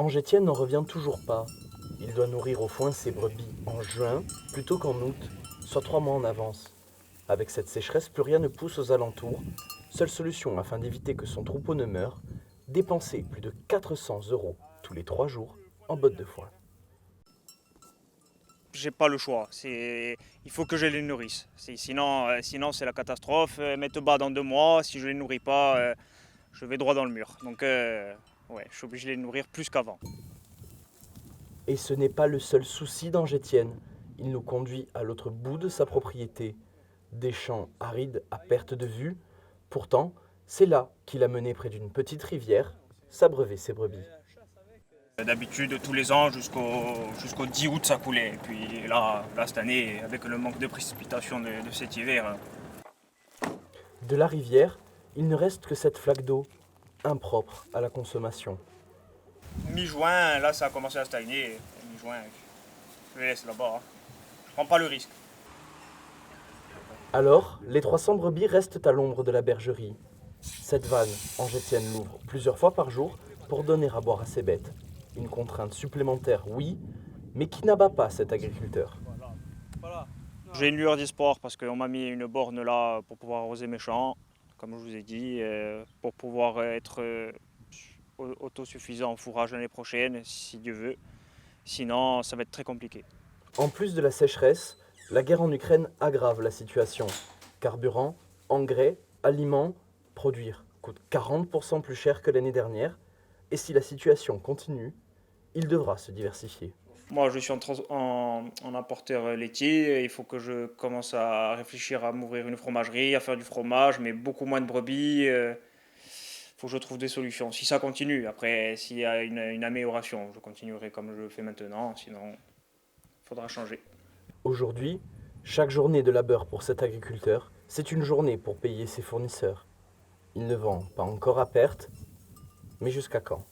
Angetienne n'en revient toujours pas. Il doit nourrir au foin ses brebis en juin plutôt qu'en août, soit 3 mois en avance. Avec cette sécheresse, plus rien ne pousse aux alentours. Seule solution afin d'éviter que son troupeau ne meure, dépenser plus de 400 euros tous les 3 jours en bottes de foin. J'ai pas le choix. Il faut que je les nourrisse. Sinon c'est la catastrophe. Elles te bas dans 2 mois. Si je les nourris pas, je vais droit dans le mur. Donc, ouais, je suis obligé de les nourrir plus qu'avant. Et ce n'est pas le seul souci d'Angetienne. Il nous conduit à l'autre bout de sa propriété. Des champs arides à perte de vue. Pourtant, c'est là qu'il a mené près d'une petite rivière s'abreuver ses brebis. D'habitude, tous les ans, jusqu'au 10 août, ça coulait. Et puis là, cette année, avec le manque de précipitations de cet hiver. De la rivière, il ne reste que cette flaque d'eau, impropre à la consommation. Mi-juin, là, ça a commencé à stagner. Mi-juin, je les laisse là-bas. Hein. Je prends pas le risque. Alors, les 300 brebis restent à l'ombre de la bergerie. Cette vanne, Angetienne l'ouvre plusieurs fois par jour pour donner à boire à ses bêtes. Une contrainte supplémentaire, oui, mais qui n'abat pas cet agriculteur. J'ai une lueur d'espoir parce qu'on m'a mis une borne là pour pouvoir arroser mes champs, comme je vous ai dit, pour pouvoir être autosuffisant en fourrage l'année prochaine, si Dieu veut. Sinon, ça va être très compliqué. En plus de la sécheresse, la guerre en Ukraine aggrave la situation. Carburant, engrais, aliments, produire coûte 40% plus cher que l'année dernière, et si la situation continue, il devra se diversifier. Moi, je suis en importeur laitier. Il faut que je commence à réfléchir à m'ouvrir une fromagerie, à faire du fromage, mais beaucoup moins de brebis. Il faut que je trouve des solutions. Si ça continue, après, s'il y a une amélioration, je continuerai comme je le fais maintenant. Sinon, il faudra changer. Aujourd'hui, chaque journée de labeur pour cet agriculteur, c'est une journée pour payer ses fournisseurs. Il ne vend pas encore à perte, mais jusqu'à quand ?